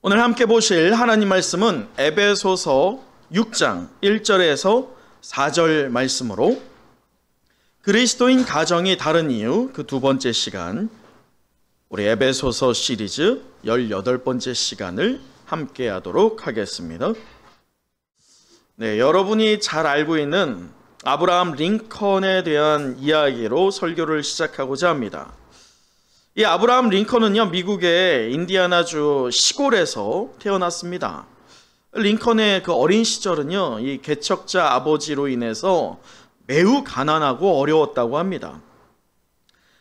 오늘 함께 보실 하나님 말씀은 에베소서 6장 1절에서 4절 말씀으로 그리스도인 가정이 다른 이유 그 두 번째 시간, 우리 에베소서 시리즈 18번째 시간을 함께 하도록 하겠습니다. 네, 여러분이 잘 알고 있는 아브라함 링컨에 대한 이야기로 설교를 시작하고자 합니다. 이 아브라함 링컨은요, 미국의 인디애나주 시골에서 태어났습니다. 링컨의 그 어린 시절은요, 이 개척자 아버지로 인해서 매우 가난하고 어려웠다고 합니다.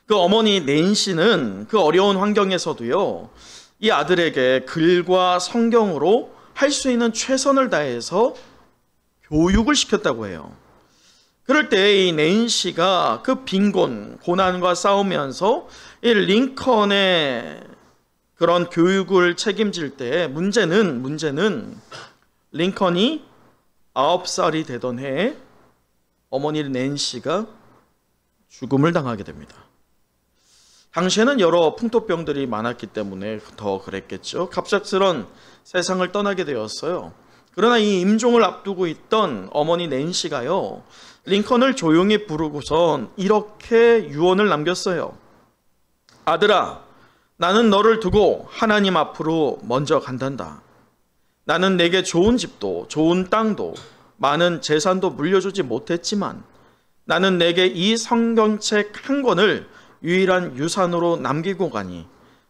그 어머니 낸시는 그 어려운 환경에서도요, 이 아들에게 글과 성경으로 할 수 있는 최선을 다해서 교육을 시켰다고 해요. 그럴 때 이 낸시가 그 빈곤, 고난과 싸우면서 이 링컨의 그런 교육을 책임질 때 문제는 링컨이 9살이 되던 해에 어머니 낸시가 죽음을 당하게 됩니다. 당시에는 여러 풍토병들이 많았기 때문에 더 그랬겠죠. 갑작스런 세상을 떠나게 되었어요. 그러나 이 임종을 앞두고 있던 어머니 낸시가요, 링컨을 조용히 부르고선 이렇게 유언을 남겼어요. 아들아, 나는 너를 두고 하나님 앞으로 먼저 간단다. 나는 내게 좋은 집도 좋은 땅도 많은 재산도 물려주지 못했지만 나는 내게 이 성경책 한 권을 유일한 유산으로 남기고 가니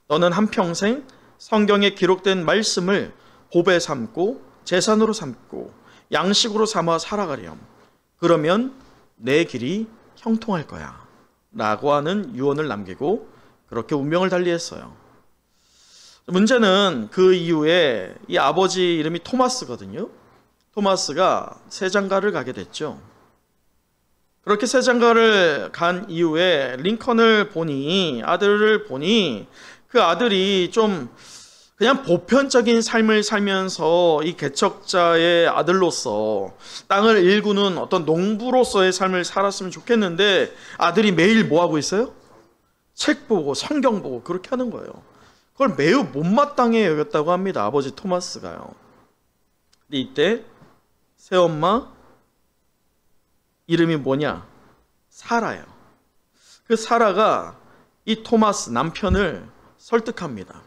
너는 한평생 성경에 기록된 말씀을 보배 삼고 재산으로 삼고 양식으로 삼아 살아가렴. 그러면 내 길이 형통할 거야 라고 하는 유언을 남기고 그렇게 운명을 달리했어요. 문제는 그 이후에 이 아버지 이름이 토마스거든요. 토마스가 세장가를 가게 됐죠. 그렇게 세장가를 간 이후에 링컨을 보니, 아들을 보니 그 아들이 좀 그냥 보편적인 삶을 살면서 이 개척자의 아들로서 땅을 일구는 어떤 농부로서의 삶을 살았으면 좋겠는데 아들이 매일 뭐 하고 있어요? 책 보고 성경 보고 그렇게 하는 거예요. 그걸 매우 못마땅해 여겼다고 합니다. 아버지 토마스가요. 근데 이때 새엄마 이름이 뭐냐? 사라예요. 그 사라가 이 토마스 남편을 설득합니다.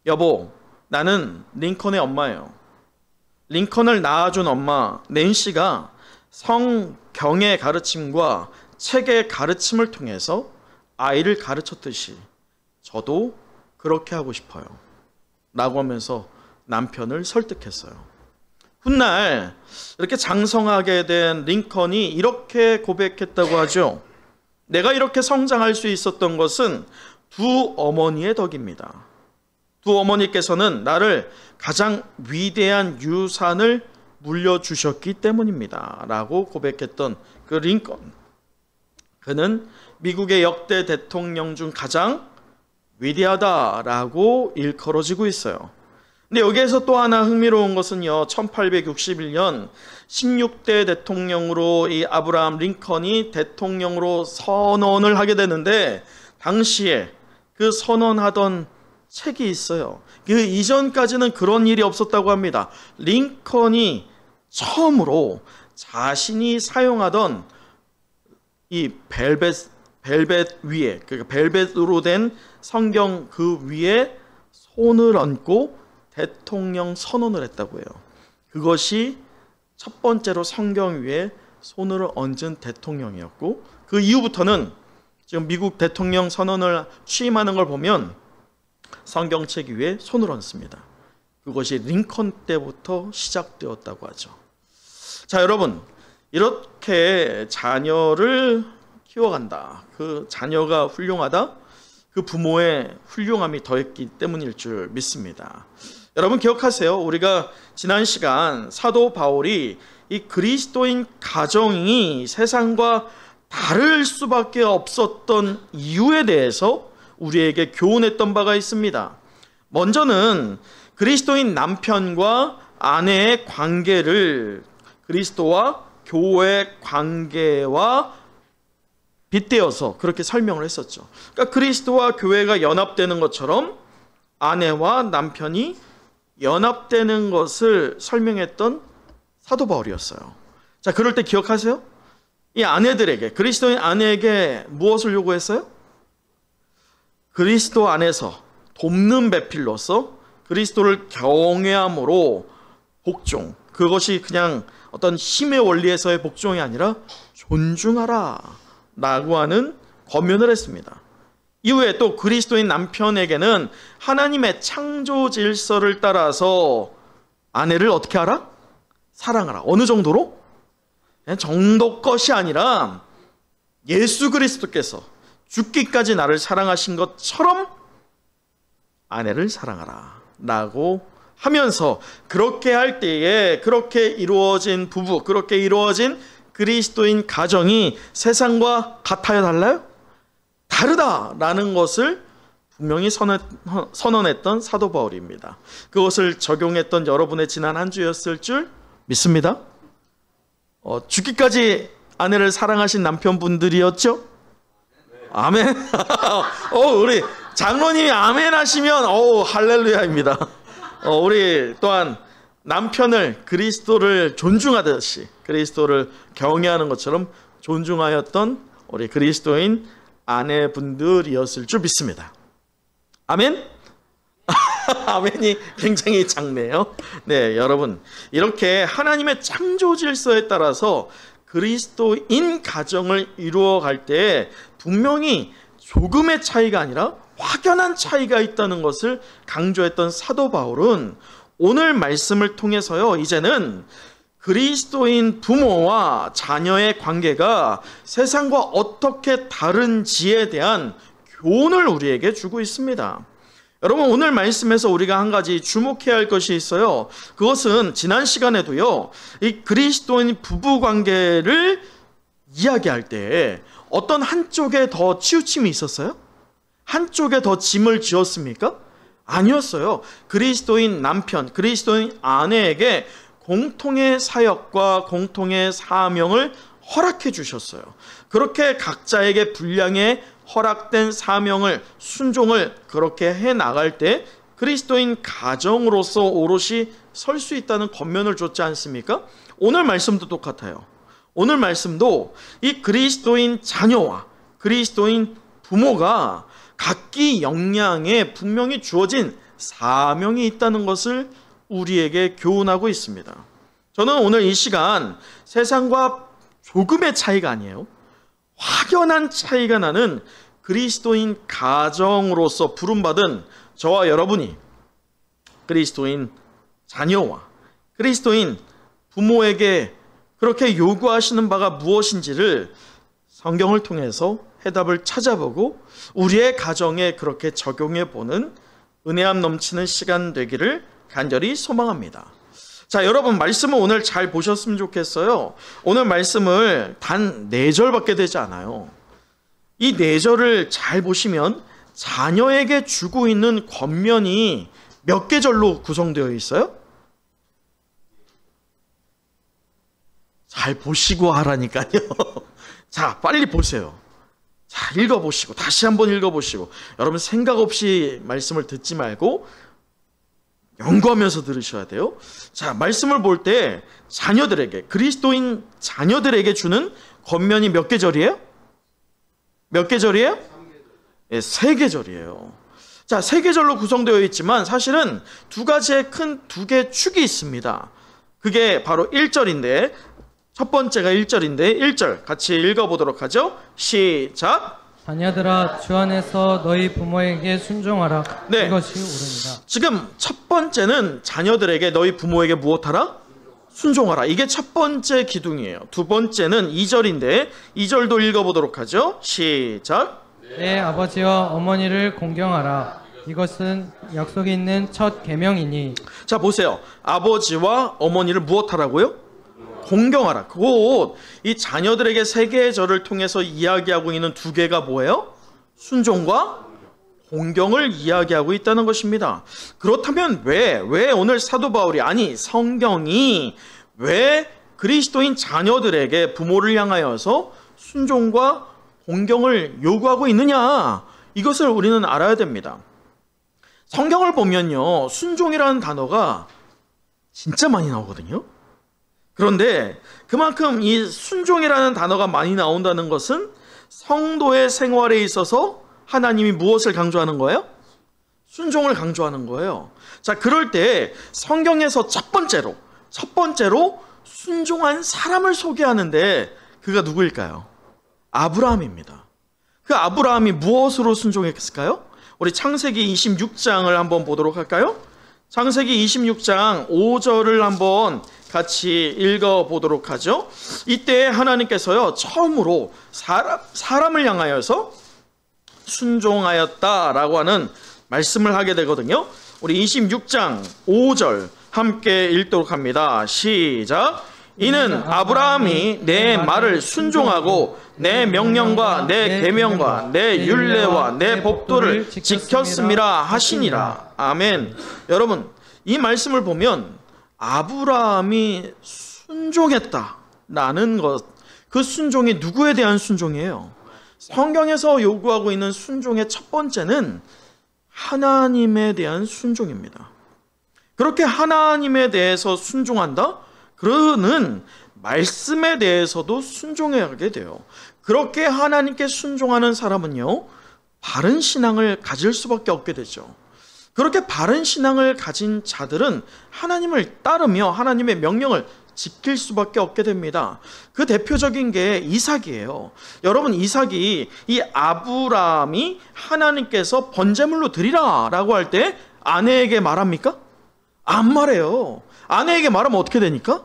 여보, 나는 링컨의 엄마예요. 링컨을 낳아준 엄마 낸시가 성경의 가르침과 책의 가르침을 통해서 아이를 가르쳤듯이 저도 그렇게 하고 싶어요 라고 하면서 남편을 설득했어요. 훗날 이렇게 장성하게 된 링컨이 이렇게 고백했다고 하죠. 내가 이렇게 성장할 수 있었던 것은 두 어머니의 덕입니다. 두 어머니께서는 나를 가장 위대한 유산을 물려주셨기 때문입니다 라고 고백했던 그 링컨, 그는 미국의 역대 대통령 중 가장 위대하다라고 일컬어지고 있어요. 근데 여기에서 또 하나 흥미로운 것은요, 1861년 16대 대통령으로 이 아브라함 링컨이 대통령으로 선언을 하게 되는데 당시에 그 선언하던 책이 있어요. 그 이전까지는 그런 일이 없었다고 합니다. 링컨이 처음으로 자신이 사용하던 이 벨벳 위에, 그러니까 벨벳으로 된 성경 그 위에 손을 얹고 대통령 선언을 했다고 해요. 그것이 첫 번째로 성경 위에 손을 얹은 대통령이었고, 그 이후부터는 지금 미국 대통령 선언을 취임하는 걸 보면 성경책 위에 손을 얹습니다. 그것이 링컨 때부터 시작되었다고 하죠. 자, 여러분, 이렇게 자녀를 키워간다. 그 자녀가 훌륭하다. 그 부모의 훌륭함이 더했기 때문일 줄 믿습니다. 여러분 기억하세요. 우리가 지난 시간 사도 바울이 이 그리스도인 가정이 세상과 다를 수밖에 없었던 이유에 대해서 우리에게 교훈했던 바가 있습니다. 먼저는 그리스도인 남편과 아내의 관계를 그리스도와 교회의 관계와 빗대어서 그렇게 설명을 했었죠. 그러니까 그리스도와 교회가 연합되는 것처럼 아내와 남편이 연합되는 것을 설명했던 사도 바울이었어요. 자, 그럴 때 기억하세요? 이 아내들에게, 그리스도인 아내에게 무엇을 요구했어요? 그리스도 안에서 돕는 배필로서 그리스도를 경외함으로 복종, 그것이 그냥 어떤 힘의 원리에서의 복종이 아니라 존중하라 라고 하는 권면을 했습니다. 이후에 또 그리스도인 남편에게는 하나님의 창조 질서를 따라서 아내를 어떻게 하라? 사랑하라. 어느 정도로? 정도 것이 아니라 예수 그리스도께서 죽기까지 나를 사랑하신 것처럼 아내를 사랑하라 라고 하면서, 그렇게 할 때에 그렇게 이루어진 부부, 그렇게 이루어진 그리스도인 가정이 세상과 같아요, 달라요? 다르다라는 것을 분명히 선언했던 사도 바울입니다. 그것을 적용했던 여러분의 지난 한 주였을 줄 믿습니다. 죽기까지 아내를 사랑하신 남편분들이었죠? 아멘. 우리 장로님이 아멘 하시면 할렐루야입니다. 우리 또한 남편을 그리스도를 존중하듯이 그리스도를 경외하는 것처럼 존중하였던 우리 그리스도인 아내분들이었을 줄 믿습니다. 아멘? 아멘이 굉장히 작네요. 네, 여러분, 이렇게 하나님의 창조 질서에 따라서 그리스도인 가정을 이루어갈 때 분명히 조금의 차이가 아니라 확연한 차이가 있다는 것을 강조했던 사도 바울은 오늘 말씀을 통해서요, 이제는 그리스도인 부모와 자녀의 관계가 세상과 어떻게 다른지에 대한 교훈을 우리에게 주고 있습니다. 여러분, 오늘 말씀에서 우리가 한 가지 주목해야 할 것이 있어요. 그것은 지난 시간에도요, 이 그리스도인 부부 관계를 이야기할 때 어떤 한쪽에 더 치우침이 있었어요? 한쪽에 더 짐을 지었습니까? 아니었어요. 그리스도인 남편, 그리스도인 아내에게 공통의 사역과 공통의 사명을 허락해 주셨어요. 그렇게 각자에게 분량의 허락된 사명을, 순종을 그렇게 해 나갈 때 그리스도인 가정으로서 오롯이 설 수 있다는 권면을 줬지 않습니까? 오늘 말씀도 똑같아요. 오늘 말씀도 이 그리스도인 자녀와 그리스도인 부모가 각기 역량에 분명히 주어진 사명이 있다는 것을 우리에게 교훈하고 있습니다. 저는 오늘 이 시간 세상과 조금의 차이가 아니에요, 확연한 차이가 나는 그리스도인 가정으로서 부름받은 저와 여러분이 그리스도인 자녀와 그리스도인 부모에게 그렇게 요구하시는 바가 무엇인지를 성경을 통해서 해답을 찾아보고 우리의 가정에 그렇게 적용해보는 은혜함 넘치는 시간 되기를 간절히 소망합니다. 자, 여러분, 말씀을 오늘 잘 보셨으면 좋겠어요. 오늘 말씀을 단 4절밖에 되지 않아요. 이 4절을 잘 보시면 자녀에게 주고 있는 권면이 몇 계절로 구성되어 있어요? 잘 보시고 하라니까요. 자, 빨리 보세요. 자, 읽어보시고 다시 한번 읽어보시고, 여러분 생각 없이 말씀을 듣지 말고 연구하면서 들으셔야 돼요. 자, 말씀을 볼 때 자녀들에게, 그리스도인 자녀들에게 주는 권면이 몇 계절이에요? 몇 계절이에요? 3계절이에요. 자, 3계절로 구성되어 있지만 사실은 두 가지의 큰 두 개의 축이 있습니다. 그게 바로 1절인데, 첫 번째가 1절인데 1절 같이 읽어보도록 하죠. 시작. 자녀들아, 주 안에서 너희 부모에게 순종하라. 네. 이것이 옳으니라. 지금 첫 번째는 자녀들에게 너희 부모에게 무엇하라? 순종하라. 이게 첫 번째 기둥이에요. 두 번째는 2절인데 2절도 읽어보도록 하죠. 시작. 내 아버지와 어머니를 공경하라. 이것은 약속이 있는 첫 계명이니. 자, 보세요. 아버지와 어머니를 무엇하라고요? 공경하라. 그곳 이 자녀들에게 3개의 절을 통해서 이야기하고 있는 2개가 뭐예요? 순종과 공경을 이야기하고 있다는 것입니다. 그렇다면 왜 오늘 사도 바울이, 아니 성경이 왜 그리스도인 자녀들에게 부모를 향하여서 순종과 공경을 요구하고 있느냐, 이것을 우리는 알아야 됩니다. 성경을 보면요, 순종이라는 단어가 진짜 많이 나오거든요. 그런데 그만큼 이 순종이라는 단어가 많이 나온다는 것은 성도의 생활에 있어서 하나님이 무엇을 강조하는 거예요? 순종을 강조하는 거예요. 자, 그럴 때 성경에서 첫 번째로 순종한 사람을 소개하는데 그가 누구일까요? 아브라함입니다. 그 아브라함이 무엇으로 순종했을까요? 우리 창세기 26장을 한번 보도록 할까요? 창세기 26장 5절을 한번 같이 읽어보도록 하죠. 이때 하나님께서요, 처음으로 사람을 향하여서 순종하였다라고 하는 말씀을 하게 되거든요. 우리 26장 5절 함께 읽도록 합니다. 시작. 이는 아브라함이 내 말을 순종하고 내 명령과 내 계명과 내 율례와 내 법도를 지켰음이라 하시니라. 아멘. 여러분, 이 말씀을 보면 아브라함이 순종했다라는 것, 그 순종이 누구에 대한 순종이에요? 성경에서 요구하고 있는 순종의 첫 번째는 하나님에 대한 순종입니다. 그렇게 하나님에 대해서 순종한다? 그러는 말씀에 대해서도 순종하게 돼요. 그렇게 하나님께 순종하는 사람은요, 바른 신앙을 가질 수밖에 없게 되죠. 그렇게 바른 신앙을 가진 자들은 하나님을 따르며 하나님의 명령을 지킬 수밖에 없게 됩니다. 그 대표적인 게 이삭이에요. 여러분, 이삭이 이 아브라함이 하나님께서 번제물로 드리라 라고 할 때 아내에게 말합니까? 안 말해요. 아내에게 말하면 어떻게 되니까?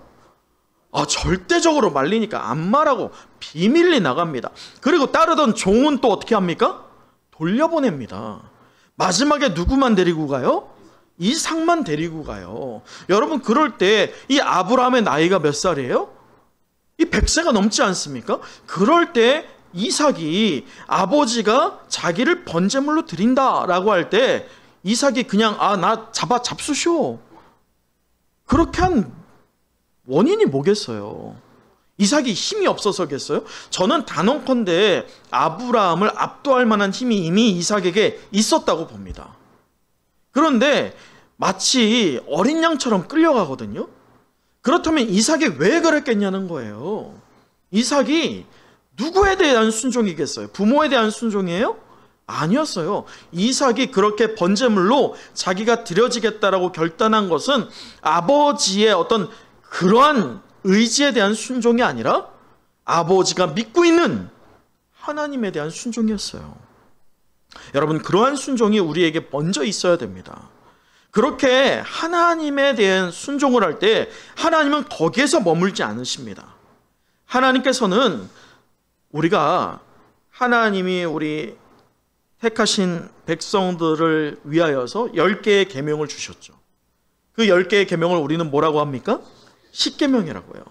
절대적으로 말리니까 안 말하고 비밀리 나갑니다. 그리고 따르던 종은 또 어떻게 합니까? 돌려보냅니다. 마지막에 누구만 데리고 가요? 이삭만 데리고 가요. 여러분, 그럴 때 이 아브라함의 나이가 몇 살이에요? 이 100세가 넘지 않습니까? 그럴 때 이삭이 아버지가 자기를 번제물로 드린다라고 할 때 이삭이 그냥 나 잡수쇼. 그렇게 한 원인이 뭐겠어요? 이삭이 힘이 없어서겠어요? 저는 단언컨대 아브라함을 압도할 만한 힘이 이미 이삭에게 있었다고 봅니다. 그런데 마치 어린 양처럼 끌려가거든요. 그렇다면 이삭이 왜 그랬겠냐는 거예요. 이삭이 누구에 대한 순종이겠어요? 부모에 대한 순종이에요? 아니었어요. 이삭이 그렇게 번제물로 자기가 드려지겠다라고 결단한 것은 아버지의 어떤 그러한 의지에 대한 순종이 아니라 아버지가 믿고 있는 하나님에 대한 순종이었어요. 여러분, 그러한 순종이 우리에게 먼저 있어야 됩니다. 그렇게 하나님에 대한 순종을 할 때 하나님은 거기에서 머물지 않으십니다. 하나님께서는 우리가 하나님이 우리 택하신 백성들을 위하여서 10개의 계명을 주셨죠. 그 10개의 계명을 우리는 뭐라고 합니까? 십계명이라고요.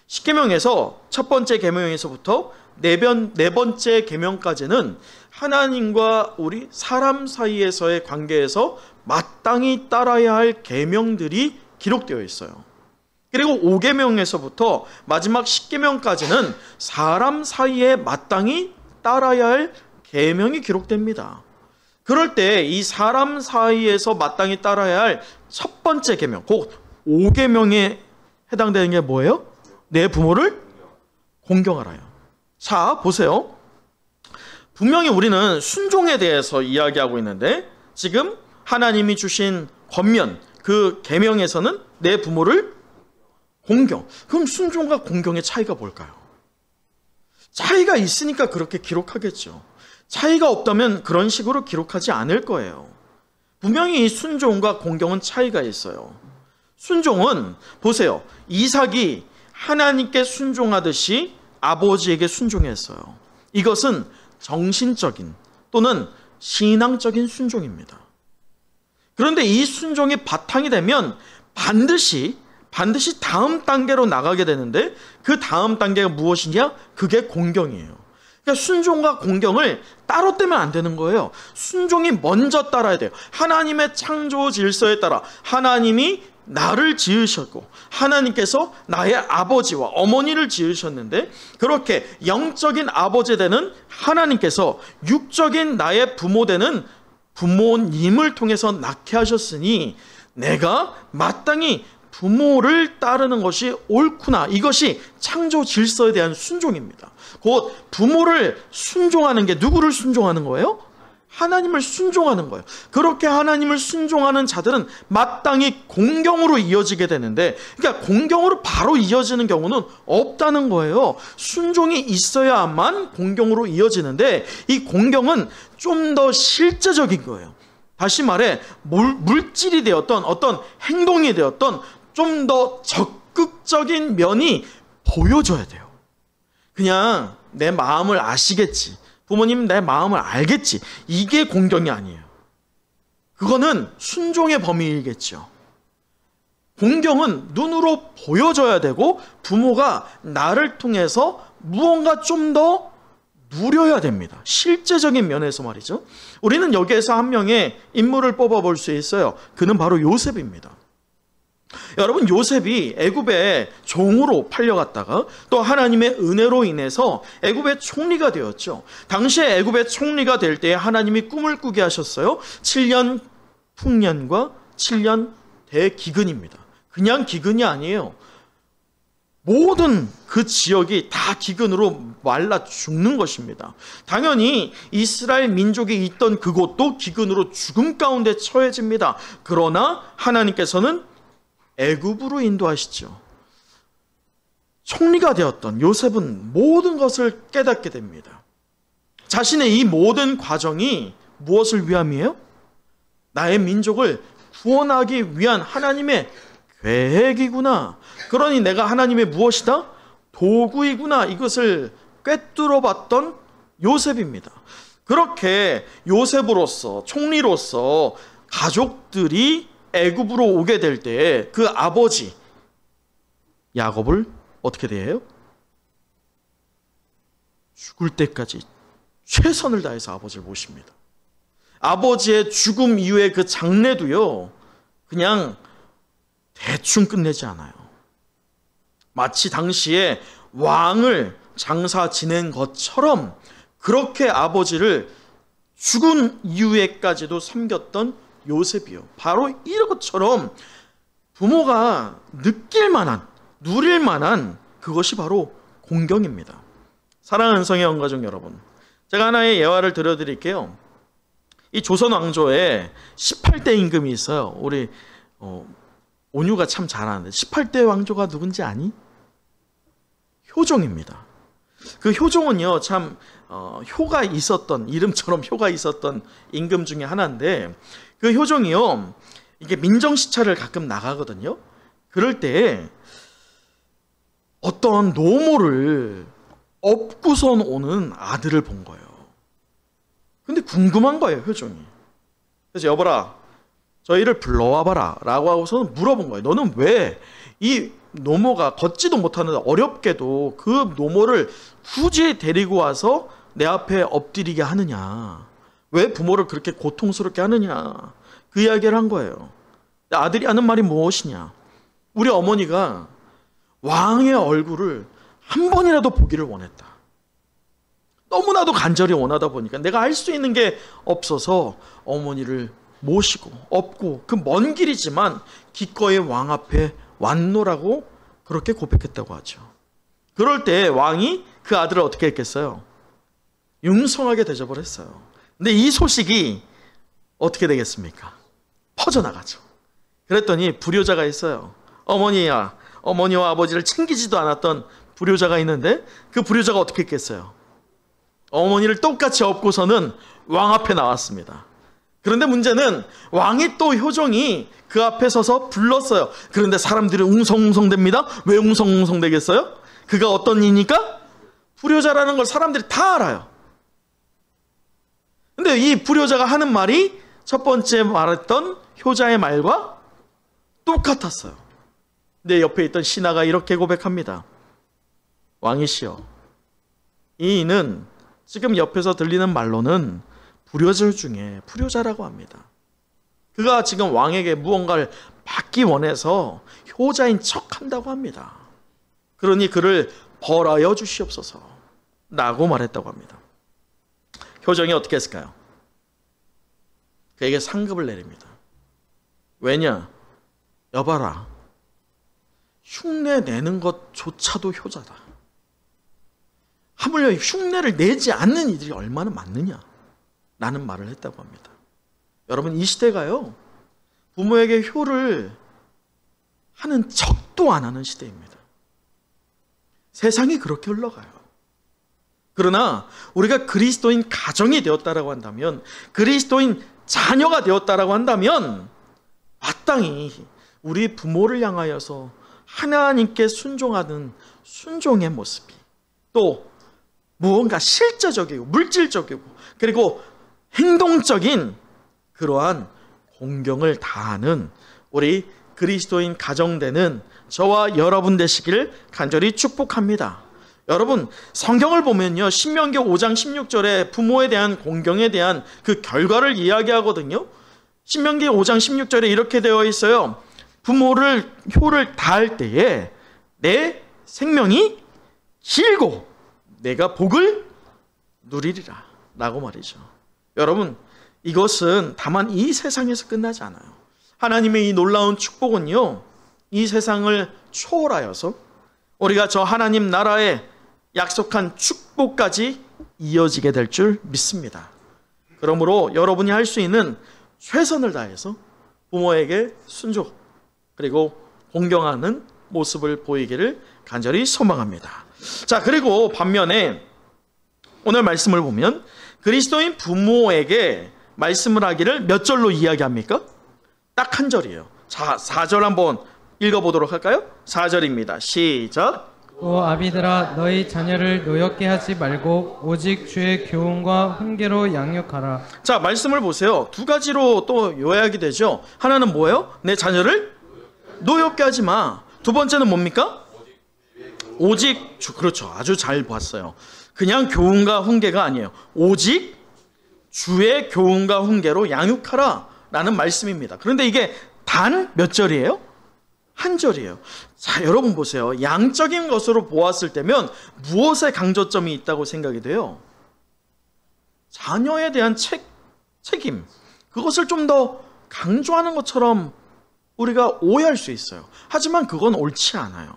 십계명에서 첫 번째 계명에서부터 네 번째 계명까지는 하나님과 우리 사람 사이에서의 관계에서 마땅히 따라야 할 계명들이 기록되어 있어요. 그리고 5계명에서부터 마지막 10계명까지는 사람 사이에 마땅히 따라야 할 계명이 기록됩니다. 그럴 때 이 사람 사이에서 마땅히 따라야 할 첫 번째 계명, 곧 5계명에 해당되는 게 뭐예요? 내 부모를 공경하라요. 자, 보세요. 분명히 우리는 순종에 대해서 이야기하고 있는데 지금 하나님이 주신 권면, 그 계명에서는 내 부모를 공경. 그럼 순종과 공경의 차이가 뭘까요? 차이가 있으니까 그렇게 기록하겠죠. 차이가 없다면 그런 식으로 기록하지 않을 거예요. 분명히 이 순종과 공경은 차이가 있어요. 순종은 보세요. 이삭이 하나님께 순종하듯이 아버지에게 순종했어요. 이것은 정신적인 또는 신앙적인 순종입니다. 그런데 이 순종이 바탕이 되면 반드시 다음 단계로 나가게 되는데 그 다음 단계가 무엇이냐? 그게 공경이에요. 그러니까 순종과 공경을 따로 떼면 안 되는 거예요. 순종이 먼저 따라야 돼요. 하나님의 창조 질서에 따라 하나님이 나를 지으셨고 하나님께서 나의 아버지와 어머니를 지으셨는데 그렇게 영적인 아버지 되는 하나님께서 육적인 나의 부모 되는 부모님을 통해서 낳게 하셨으니 내가 마땅히 부모를 따르는 것이 옳구나. 이것이 창조 질서에 대한 순종입니다. 곧 부모를 순종하는 게 누구를 순종하는 거예요? 하나님을 순종하는 거예요. 그렇게 하나님을 순종하는 자들은 마땅히 공경으로 이어지게 되는데, 그러니까 공경으로 바로 이어지는 경우는 없다는 거예요. 순종이 있어야만 공경으로 이어지는데, 이 공경은 좀 더 실제적인 거예요. 다시 말해 물질이 되었던 어떤 행동이 되었던 좀 더 적극적인 면이 보여져야 돼요. 그냥 내 마음을 아시겠지, 부모님 내 마음을 알겠지, 이게 공경이 아니에요. 그거는 순종의 범위이겠죠. 공경은 눈으로 보여져야 되고 부모가 나를 통해서 무언가 좀 더 누려야 됩니다. 실제적인 면에서 말이죠. 우리는 여기에서 한 명의 인물을 뽑아볼 수 있어요. 그는 바로 요셉입니다. 여러분, 요셉이 애굽의 종으로 팔려갔다가 또 하나님의 은혜로 인해서 애굽의 총리가 되었죠. 당시에 애굽의 총리가 될 때 하나님이 꿈을 꾸게 하셨어요. 7년 풍년과 7년 대기근입니다. 그냥 기근이 아니에요. 모든 그 지역이 다 기근으로 말라 죽는 것입니다. 당연히 이스라엘 민족이 있던 그곳도 기근으로 죽음 가운데 처해집니다. 그러나 하나님께서는 애굽으로 인도하시죠. 총리가 되었던 요셉은 모든 것을 깨닫게 됩니다. 자신의 이 모든 과정이 무엇을 위함이에요? 나의 민족을 구원하기 위한 하나님의 계획이구나. 그러니 내가 하나님의 무엇이다? 도구이구나. 이것을 꿰뚫어 봤던 요셉입니다. 그렇게 요셉으로서, 총리로서 가족들이 애굽으로 오게 될 때 그 아버지 야곱을 어떻게 대해요? 죽을 때까지 최선을 다해서 아버지를 모십니다. 아버지의 죽음 이후의 그 장례도요, 그냥 대충 끝내지 않아요. 마치 당시에 왕을 장사 지낸 것처럼 그렇게 아버지를 죽은 이후에까지도 섬겼던 요셉이요. 바로 이런 것처럼 부모가 느낄 만한, 누릴 만한 그것이 바로 공경입니다. 사랑하는 성의 영가족 여러분, 제가 하나의 예화를 들려드릴게요. 이 조선 왕조에 18대 임금이 있어요. 우리 온유가 참 잘 아는데 18대 왕조가 누군지 아니? 효종입니다. 그 효종은요, 참 효가 있었던, 이름처럼 효가 있었던 임금 중에 하나인데, 그 효종이요, 이게 민정시찰을 가끔 나가거든요. 그럴 때 어떤 노모를 업고선 오는 아들을 본 거예요. 근데 궁금한 거예요, 효종이. 그래서 여보라, 저희를 불러와봐라 라고 하고서는 물어본 거예요. 너는 왜 이 노모가 걷지도 못하는데 어렵게도 그 노모를 굳이 데리고 와서 내 앞에 엎드리게 하느냐, 왜 부모를 그렇게 고통스럽게 하느냐, 그 이야기를 한 거예요. 아들이 하는 말이 무엇이냐, 우리 어머니가 왕의 얼굴을 한 번이라도 보기를 원했다. 너무나도 간절히 원하다 보니까 내가 할 수 있는 게 없어서 어머니를 모시고 업고 그 먼 길이지만 기꺼이 왕 앞에 왔노라고 그렇게 고백했다고 하죠. 그럴 때 왕이 그 아들을 어떻게 했겠어요? 융성하게 대접을 했어요. 근데 이 소식이 어떻게 되겠습니까? 퍼져나가죠. 그랬더니 불효자가 있어요. 어머니와 아버지를 챙기지도 않았던 불효자가 있는데, 그 불효자가 어떻게 했겠어요? 어머니를 똑같이 업고서는 왕 앞에 나왔습니다. 그런데 문제는 왕이 또 효종이 그 앞에 서서 불렀어요. 그런데 사람들이 웅성웅성됩니다. 왜 웅성웅성되겠어요? 그가 어떤 이니까? 불효자라는 걸 사람들이 다 알아요. 근데 이 불효자가 하는 말이 첫 번째 말했던 효자의 말과 똑같았어요. 근데 옆에 있던 신하가 이렇게 고백합니다. 왕이시여, 이 이는 지금 옆에서 들리는 말로는 불효자 중에 불효자라고 합니다. 그가 지금 왕에게 무언가를 받기 원해서 효자인 척한다고 합니다. 그러니 그를 벌하여 주시옵소서 라고 말했다고 합니다. 효정이 어떻게 했을까요? 그에게 상급을 내립니다. 왜냐? 여봐라, 흉내 내는 것조차도 효자다. 하물며 흉내를 내지 않는 이들이 얼마나 많느냐 라는 말을 했다고 합니다. 여러분, 이 시대가요, 부모에게 효를 하는 척도 안 하는 시대입니다. 세상이 그렇게 흘러가요. 그러나 우리가 그리스도인 가정이 되었다라고 한다면, 그리스도인 자녀가 되었다라고 한다면, 마땅히 우리 부모를 향하여서 하나님께 순종하는 순종의 모습이, 또 무언가 실제적이고 물질적이고 그리고 행동적인 그러한 공경을 다하는 우리 그리스도인 가정되는 저와 여러분 되시기를 간절히 축복합니다. 여러분, 성경을 보면요, 신명기 5장 16절에 부모에 대한 공경에 대한 그 결과를 이야기하거든요. 신명기 5장 16절에 이렇게 되어 있어요. 부모를 효를 다할 때에 내 생명이 길고 내가 복을 누리리라 라고 말이죠. 여러분, 이것은 다만 이 세상에서 끝나지 않아요. 하나님의 이 놀라운 축복은요, 이 세상을 초월하여서 우리가 저 하나님 나라에 약속한 축복까지 이어지게 될 줄 믿습니다. 그러므로 여러분이 할 수 있는 최선을 다해서 부모에게 순종 그리고 공경하는 모습을 보이기를 간절히 소망합니다. 자, 그리고 반면에 오늘 말씀을 보면 그리스도인 부모에게 말씀을 하기를 몇 절로 이야기합니까? 딱 한 절이에요. 자, 4절 한번 읽어보도록 할까요? 4절입니다. 시작. 오 아비들아, 너희 자녀를 노엽게 하지 말고 오직 주의 교훈과 훈계로 양육하라. 자, 말씀을 보세요. 두 가지로 또 요약이 되죠. 하나는 뭐예요? 내 자녀를 노엽게 하지 마. 두 번째는 뭡니까? 오직 주. 그렇죠. 아주 잘 봤어요. 그냥 교훈과 훈계가 아니에요. 오직 주의 교훈과 훈계로 양육하라 라는 말씀입니다. 그런데 이게 단 몇 절이에요? 한 절이에요. 자, 여러분 보세요. 양적인 것으로 보았을 때면 무엇에 강조점이 있다고 생각이 돼요? 자녀에 대한 책임, 그것을 좀 더 강조하는 것처럼 우리가 오해할 수 있어요. 하지만 그건 옳지 않아요.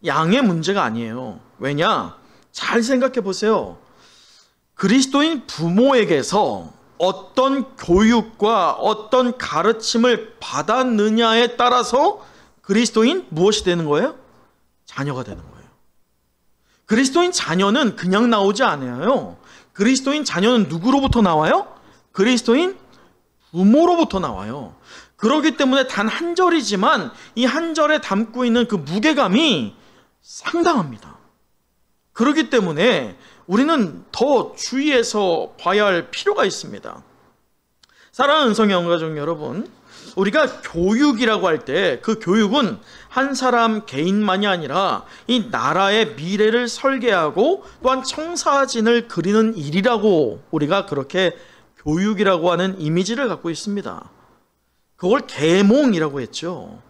양의 문제가 아니에요. 왜냐? 잘 생각해 보세요. 그리스도인 부모에게서 어떤 교육과 어떤 가르침을 받았느냐에 따라서 그리스도인 무엇이 되는 거예요? 자녀가 되는 거예요. 그리스도인 자녀는 그냥 나오지 않아요. 그리스도인 자녀는 누구로부터 나와요? 그리스도인 부모로부터 나와요. 그렇기 때문에 단 한 절이지만 이 한 절에 담고 있는 그 무게감이 상당합니다. 그렇기 때문에 우리는 더 주의해서 봐야 할 필요가 있습니다. 사랑하는 은성의 가족 여러분, 우리가 교육이라고 할 때 그 교육은 한 사람 개인만이 아니라 이 나라의 미래를 설계하고 또한 청사진을 그리는 일이라고 우리가 그렇게 교육이라고 하는 이미지를 갖고 있습니다. 그걸 계몽이라고 했죠.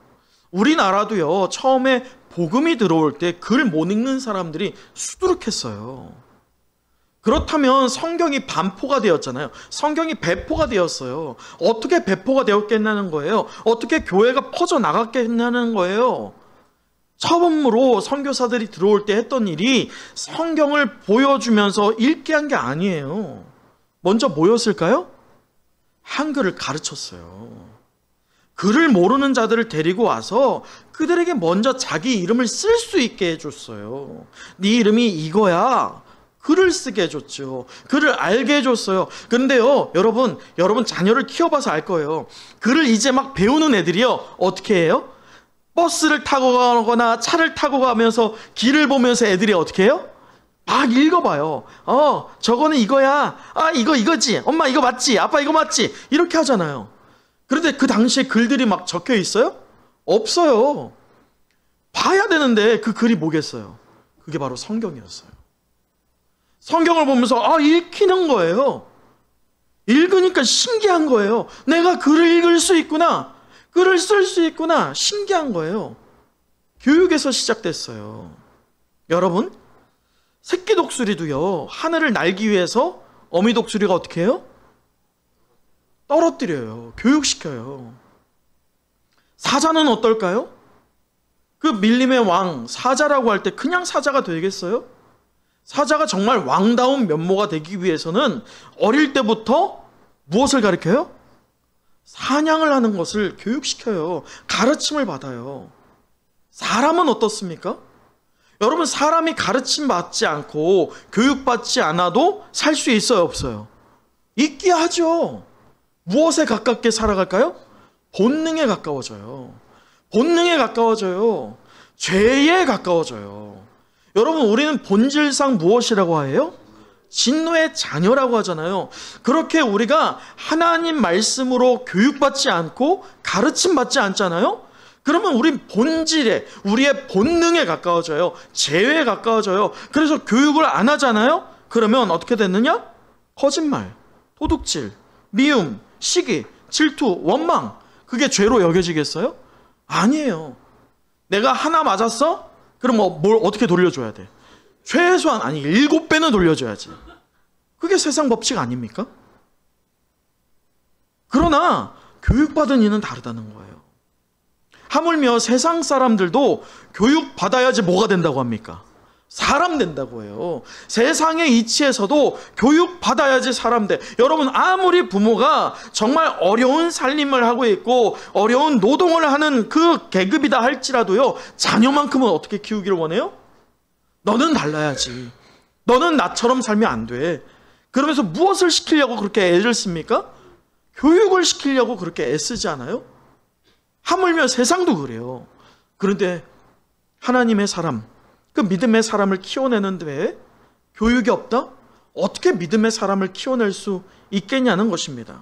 우리나라도요, 처음에 복음이 들어올 때 글 못 읽는 사람들이 수두룩했어요. 그렇다면 성경이 반포가 되었잖아요. 성경이 배포가 되었어요. 어떻게 배포가 되었겠냐는 거예요. 어떻게 교회가 퍼져나갔겠냐는 거예요. 처음으로 선교사들이 들어올 때 했던 일이 성경을 보여주면서 읽게 한 게 아니에요. 먼저 뭐였을까요? 한글을 가르쳤어요. 글을 모르는 자들을 데리고 와서 그들에게 먼저 자기 이름을 쓸 수 있게 해줬어요. 네 이름이 이거야. 글을 쓰게 해줬죠. 글을 알게 해줬어요. 그런데요, 여러분 자녀를 키워봐서 알 거예요. 글을 이제 막 배우는 애들이요, 어떻게 해요? 버스를 타고 가거나 차를 타고 가면서 길을 보면서 애들이 어떻게 해요? 막 읽어봐요. 저거는 이거야. 이거지. 엄마 이거 맞지? 아빠 이거 맞지? 이렇게 하잖아요. 그런데 그 당시에 글들이 막 적혀 있어요? 없어요. 봐야 되는데 그 글이 뭐겠어요? 그게 바로 성경이었어요. 성경을 보면서 읽히는 거예요. 읽으니까 신기한 거예요. 내가 글을 읽을 수 있구나. 글을 쓸 수 있구나. 신기한 거예요. 교육에서 시작됐어요. 여러분, 새끼 독수리도요, 하늘을 날기 위해서 어미 독수리가 어떻게 해요? 떨어뜨려요. 교육시켜요. 사자는 어떨까요? 그 밀림의 왕, 사자라고 할 때 그냥 사자가 되겠어요? 사자가 정말 왕다운 면모가 되기 위해서는 어릴 때부터 무엇을 가르쳐요? 사냥을 하는 것을 교육시켜요. 가르침을 받아요. 사람은 어떻습니까? 여러분, 사람이 가르침 받지 않고 교육받지 않아도 살 수 있어요, 없어요? 있게 하죠. 무엇에 가깝게 살아갈까요? 본능에 가까워져요. 본능에 가까워져요. 죄에 가까워져요. 여러분, 우리는 본질상 무엇이라고 해요? 진노의 자녀라고 하잖아요. 그렇게 우리가 하나님 말씀으로 교육받지 않고 가르침받지 않잖아요. 그러면 우리 본질에, 우리의 본능에 가까워져요. 죄에 가까워져요. 그래서 교육을 안 하잖아요. 그러면 어떻게 됐느냐? 거짓말, 도둑질, 미움, 시기, 질투, 원망. 그게 죄로 여겨지겠어요? 아니에요. 내가 하나 맞았어? 그럼 뭘 어떻게 돌려줘야 돼? 최소한 7배는 돌려줘야지. 그게 세상 법칙 아닙니까? 그러나 교육받은 이는 다르다는 거예요. 하물며 세상 사람들도 교육받아야지 뭐가 된다고 합니까? 사람 된다고 해요. 세상의 이치에서도 교육받아야지 사람 돼. 여러분, 아무리 부모가 정말 어려운 살림을 하고 있고 어려운 노동을 하는 그 계급이다 할지라도요, 자녀만큼은 어떻게 키우기를 원해요? 너는 달라야지. 너는 나처럼 살면 안 돼. 그러면서 무엇을 시키려고 그렇게 애를 씁니까? 교육을 시키려고 그렇게 애쓰지 않아요? 하물며 세상도 그래요. 그런데 하나님의 사람, 그 믿음의 사람을 키워내는데 교육이 없다? 어떻게 믿음의 사람을 키워낼 수 있겠냐는 것입니다.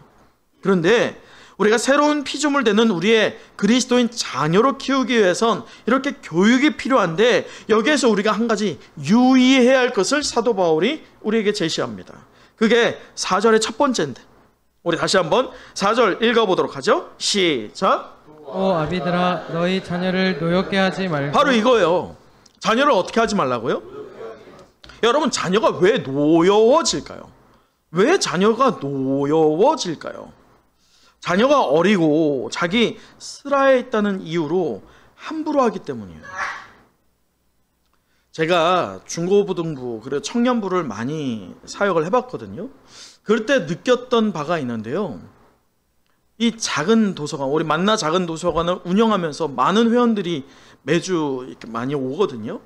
그런데 우리가 새로운 피조물 되는 우리의 그리스도인 자녀로 키우기 위해선 이렇게 교육이 필요한데, 여기에서 우리가 한 가지 유의해야 할 것을 사도 바울이 우리에게 제시합니다. 그게 4절의 첫 번째인데, 우리 다시 한번 4절 읽어보도록 하죠. 시작. 오 아비들아, 너희 자녀를 노엽게 하지 말고. 바로 이거예요. 자녀를 어떻게 하지 말라고요? 여러분, 자녀가 왜 노여워질까요? 왜 자녀가 노여워질까요? 자녀가 어리고 자기 슬하에 있다는 이유로 함부로 하기 때문이에요. 제가 중고부등부 그리고 청년부를 많이 사역을 해봤거든요. 그럴 때 느꼈던 바가 있는데요. 이 작은 도서관, 우리 만나 작은 도서관을 운영하면서 많은 회원들이 매주 이렇게 많이 오거든요.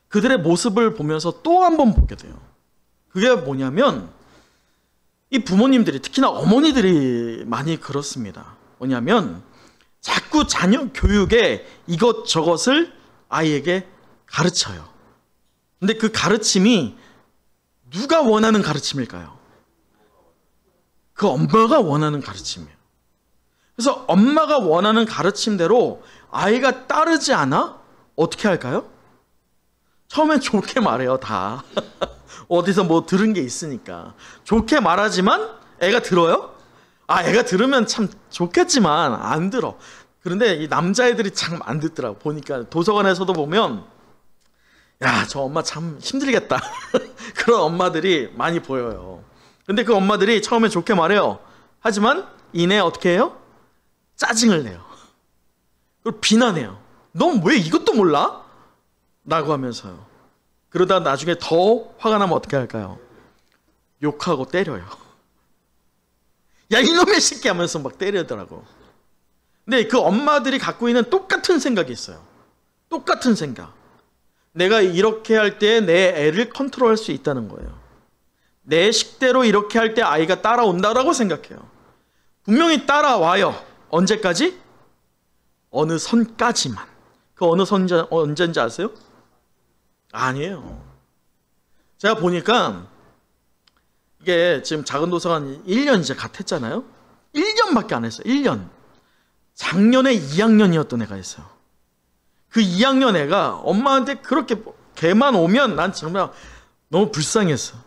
그들의 모습을 보면서 또 한 번 보게 돼요. 그게 뭐냐면, 이 부모님들이, 특히나 어머니들이 많이 그렇습니다. 뭐냐면 자꾸 자녀 교육에 이것저것을 아이에게 가르쳐요. 근데 그 가르침이 누가 원하는 가르침일까요? 그 엄마가 원하는 가르침이에요. 그래서 엄마가 원하는 가르침대로 아이가 따르지 않아? 어떻게 할까요? 처음엔 좋게 말해요, 다. 어디서 뭐 들은 게 있으니까. 좋게 말하지만 애가 들어요? 애가 들으면 참 좋겠지만 안 들어. 그런데 이 남자애들이 참 안 듣더라고. 보니까 도서관에서도 보면, 야, 저 엄마 참 힘들겠다. 그런 엄마들이 많이 보여요. 근데 그 엄마들이 처음에 좋게 말해요. 하지만 이내 어떻게 해요? 짜증을 내요. 그리고 비난해요. 넌 왜 이것도 몰라? 라고 하면서요. 그러다 나중에 더 화가 나면 어떻게 할까요? 욕하고 때려요. 야, 이놈의 새끼 하면서 막 때리더라고. 근데 그 엄마들이 갖고 있는 똑같은 생각이 있어요. 똑같은 생각. 내가 이렇게 할 때 내 애를 컨트롤할 수 있다는 거예요. 내 식대로 이렇게 할 때 아이가 따라온다라고 생각해요. 분명히 따라와요. 언제까지? 어느 선까지만. 그 어느 선이 언제인지 아세요? 아니에요. 제가 보니까 이게 지금 작은 도서관 1년 이제 갓 했잖아요. 1년밖에 안 했어요. 1년. 작년에 2학년이었던 애가 있어요. 그 2학년 애가 엄마한테 그렇게 걔만 오면 난 정말 너무 불쌍했어.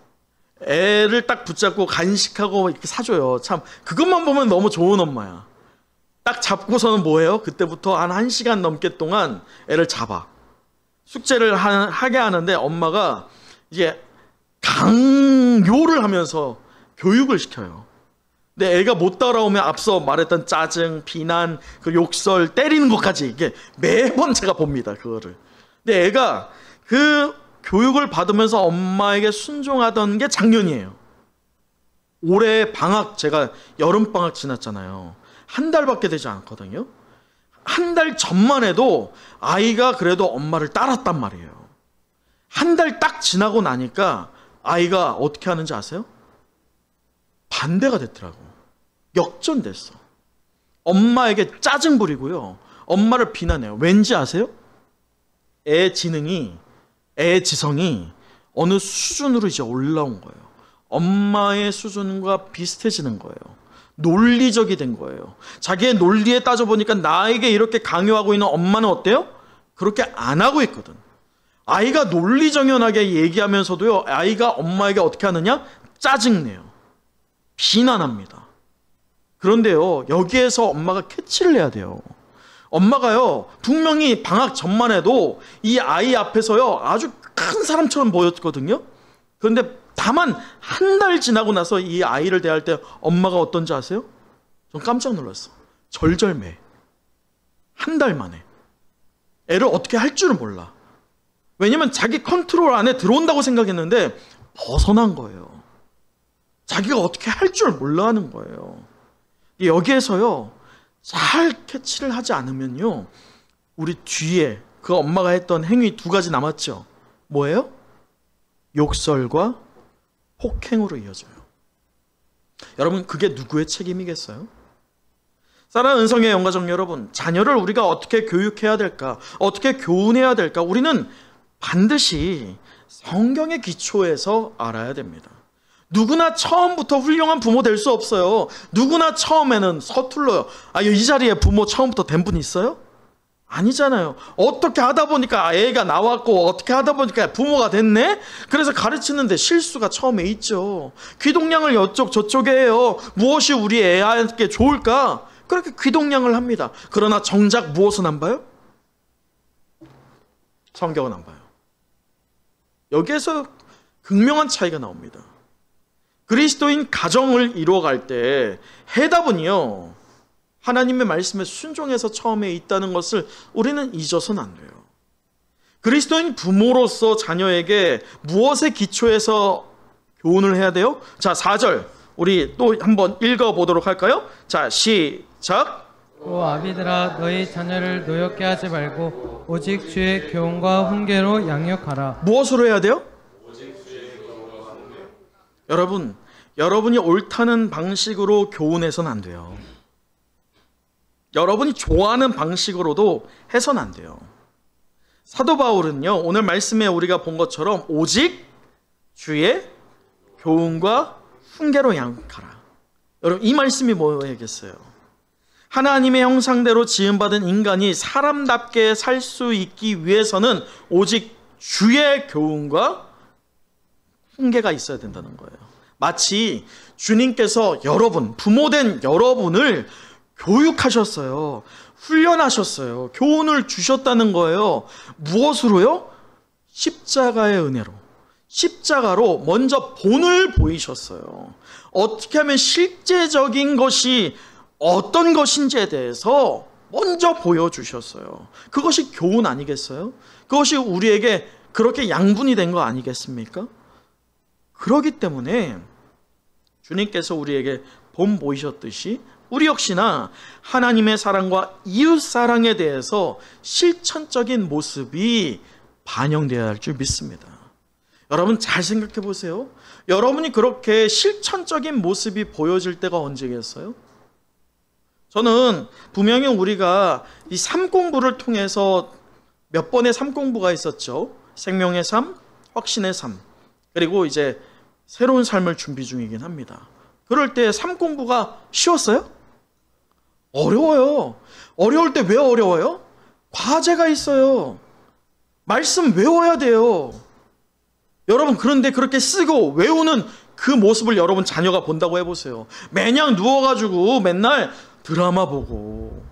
애를 딱 붙잡고 간식하고 이렇게 사줘요. 참 그것만 보면 너무 좋은 엄마야. 딱 잡고서는 뭐예요? 그때부터 한 1시간 넘게 동안 애를 잡아. 숙제를 하게 하는데 엄마가 이제 강요를 하면서 교육을 시켜요. 근데 애가 못 따라오면 앞서 말했던 짜증, 비난, 그 욕설, 때리는 것까지 이게 매번 제가 봅니다. 그거를. 근데 애가 그 교육을 받으면서 엄마에게 순종하던 게 작년이에요. 올해 방학, 제가 여름방학 지났잖아요. 한 달밖에 되지 않거든요. 한 달 전만 해도 아이가 그래도 엄마를 따랐단 말이에요. 한 달 딱 지나고 나니까 아이가 어떻게 하는지 아세요? 반대가 됐더라고. 역전됐어. 엄마에게 짜증 부리고요. 엄마를 비난해요. 왠지 아세요? 애 지능이, 애 지성이 어느 수준으로 이제 올라온 거예요. 엄마의 수준과 비슷해지는 거예요. 논리적이 된 거예요. 자기의 논리에 따져보니까 나에게 이렇게 강요하고 있는 엄마는 어때요? 그렇게 안 하고 있거든. 아이가 논리정연하게 얘기하면서도요, 아이가 엄마에게 어떻게 하느냐? 짜증내요. 비난합니다. 그런데요, 여기에서 엄마가 캐치를 해야 돼요. 엄마가요, 분명히 방학 전만 해도 이 아이 앞에서요, 아주 큰 사람처럼 보였거든요. 그런데 다만 한 달 지나고 나서 이 아이를 대할 때 엄마가 어떤지 아세요? 전 깜짝 놀랐어. 절절매. 한 달 만에. 애를 어떻게 할 줄은 몰라. 왜냐면 자기 컨트롤 안에 들어온다고 생각했는데 벗어난 거예요. 자기가 어떻게 할 줄 몰라 하는 거예요. 여기에서요, 잘 캐치를 하지 않으면요, 우리 뒤에 그 엄마가 했던 행위 두 가지 남았죠. 뭐예요? 욕설과 폭행으로 이어져요. 여러분, 그게 누구의 책임이겠어요? 사랑하는 은성의 영가족 여러분, 자녀를 우리가 어떻게 교육해야 될까? 어떻게 교훈해야 될까? 우리는 반드시 성경의 기초에서 알아야 됩니다. 누구나 처음부터 훌륭한 부모 될 수 없어요. 누구나 처음에는 서툴러요. 이 자리에 부모 처음부터 된 분 있어요? 아니잖아요. 어떻게 하다 보니까 애가 나왔고 어떻게 하다 보니까 부모가 됐네? 그래서 가르치는데 실수가 처음에 있죠. 귀동냥을 이쪽 저쪽에 해요. 무엇이 우리 애한테 좋을까? 그렇게 귀동냥을 합니다. 그러나 정작 무엇은 안 봐요? 성경은 안 봐요. 여기에서 극명한 차이가 나옵니다. 그리스도인 가정을 이루어갈 때 해답은요, 하나님의 말씀에 순종해서 처음에 있다는 것을 우리는 잊어서는 안 돼요. 그리스도인 부모로서 자녀에게 무엇에 기초해서 교훈을 해야 돼요? 자, 4절 우리 또 한번 읽어보도록 할까요? 자, 시작. 오 아비들아, 너희 자녀를 노엽게 하지 말고 오직 주의 교훈과 훈계로 양육하라. 무엇으로 해야 돼요? 여러분, 여러분이 옳다는 방식으로 교훈해서는 안 돼요. 여러분이 좋아하는 방식으로도 해서는 안 돼요. 사도 바울은요, 오늘 말씀에 우리가 본 것처럼 오직 주의 교훈과 훈계로 양육하라. 여러분, 이 말씀이 뭐겠어요? 하나님의 형상대로 지음받은 인간이 사람답게 살 수 있기 위해서는 오직 주의 교훈과 훈계가 있어야 된다는 거예요. 마치 주님께서 여러분, 부모된 여러분을 교육하셨어요. 훈련하셨어요. 교훈을 주셨다는 거예요. 무엇으로요? 십자가의 은혜로. 십자가로 먼저 본을 보이셨어요. 어떻게 하면 실제적인 것이 어떤 것인지에 대해서 먼저 보여주셨어요. 그것이 교훈 아니겠어요? 그것이 우리에게 그렇게 양분이 된 거 아니겠습니까? 그렇기 때문에 주님께서 우리에게 본 보이셨듯이 우리 역시나 하나님의 사랑과 이웃 사랑에 대해서 실천적인 모습이 반영되어야 할 줄 믿습니다. 여러분, 잘 생각해 보세요. 여러분이 그렇게 실천적인 모습이 보여질 때가 언제겠어요? 저는 분명히 우리가 이 삶 공부를 통해서 몇 번의 삶 공부가 있었죠. 생명의 삶, 확신의 삶, 그리고 이제 새로운 삶을 준비 중이긴 합니다. 그럴 때 삶 공부가 쉬웠어요? 어려워요. 어려울 때 왜 어려워요? 과제가 있어요. 말씀 외워야 돼요. 여러분, 그런데 그렇게 쓰고 외우는 그 모습을 여러분 자녀가 본다고 해보세요. 매냥 누워가지고 맨날 드라마 보고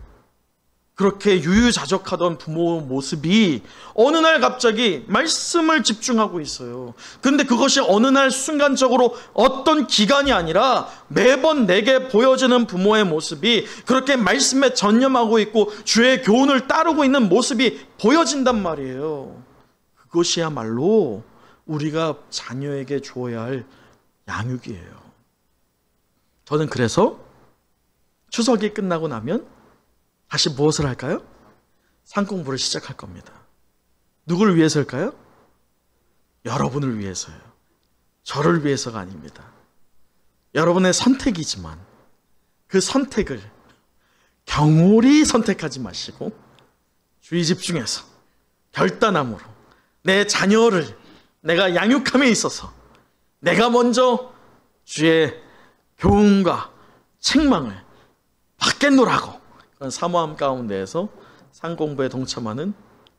그렇게 유유자적하던 부모 모습이 어느 날 갑자기 말씀을 집중하고 있어요. 근데 그것이 어느 날 순간적으로 어떤 기간이 아니라 매번 내게 보여지는 부모의 모습이 그렇게 말씀에 전념하고 있고 주의 교훈을 따르고 있는 모습이 보여진단 말이에요. 그것이야말로 우리가 자녀에게 주어야 할 양육이에요. 저는 그래서 추석이 끝나고 나면 다시 무엇을 할까요? 상공부를 시작할 겁니다. 누구를 위해서일까요? 여러분을 위해서요. 저를 위해서가 아닙니다. 여러분의 선택이지만 그 선택을 경홀히 선택하지 마시고 주의 집중해서 결단함으로 내 자녀를 내가 양육함에 있어서 내가 먼저 주의 교훈과 책망을 받겠노라고 그런 사모함 가운데에서 상공부에 동참하는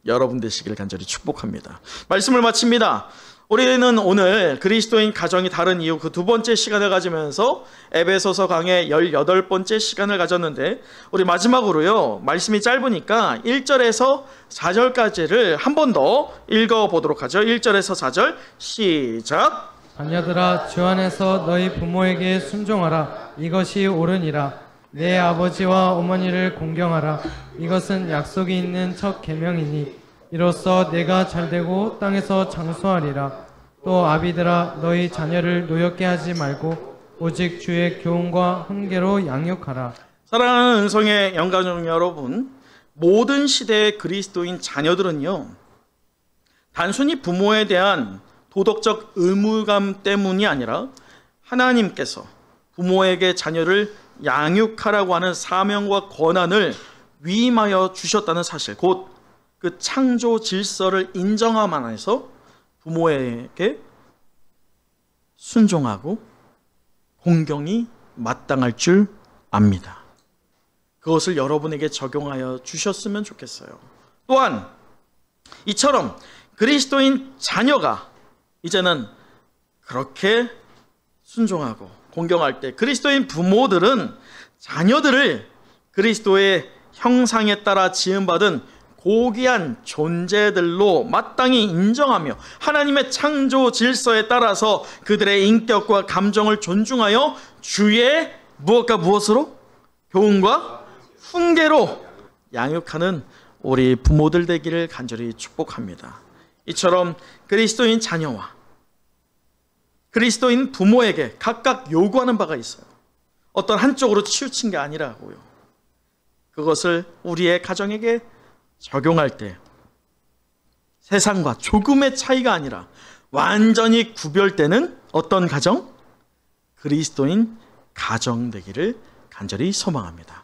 여러분 되시기를 간절히 축복합니다. 말씀을 마칩니다. 우리는 오늘 그리스도인 가정이 다른 이유 그 두 번째 시간을 가지면서 에베소서 강의 18번째 시간을 가졌는데 우리 마지막으로요. 말씀이 짧으니까 1절에서 4절까지를 한 번 더 읽어보도록 하죠. 1절에서 4절 시작. 자녀들아 주 안에서 너희 부모에게 순종하라. 이것이 옳으니라. 내 아버지와 어머니를 공경하라. 이것은 약속이 있는 첫 계명이니 이로써 내가 잘되고 땅에서 장수하리라. 또 아비들아 너희 자녀를 노엽게 하지 말고 오직 주의 교훈과 훈계로 양육하라. 사랑하는 은성의 영가족 여러분, 모든 시대의 그리스도인 자녀들은요 단순히 부모에 대한 도덕적 의무감 때문이 아니라 하나님께서 부모에게 자녀를 양육하라고 하는 사명과 권한을 위임하여 주셨다는 사실, 곧 그 창조 질서를 인정함 안에서 부모에게 순종하고 공경이 마땅할 줄 압니다. 그것을 여러분에게 적용하여 주셨으면 좋겠어요. 또한 이처럼 그리스도인 자녀가 이제는 그렇게 순종하고 공경할 때 그리스도인 부모들은 자녀들을 그리스도의 형상에 따라 지음받은 고귀한 존재들로 마땅히 인정하며 하나님의 창조 질서에 따라서 그들의 인격과 감정을 존중하여 주의 무엇과 무엇으로? 교훈과 훈계로 양육하는 우리 부모들 되기를 간절히 축복합니다. 이처럼 그리스도인 자녀와 그리스도인 부모에게 각각 요구하는 바가 있어요. 어떤 한쪽으로 치우친 게 아니라고요. 그것을 우리의 가정에게 적용할 때 세상과 조금의 차이가 아니라 완전히 구별되는 어떤 가정? 그리스도인 가정 되기를 간절히 소망합니다.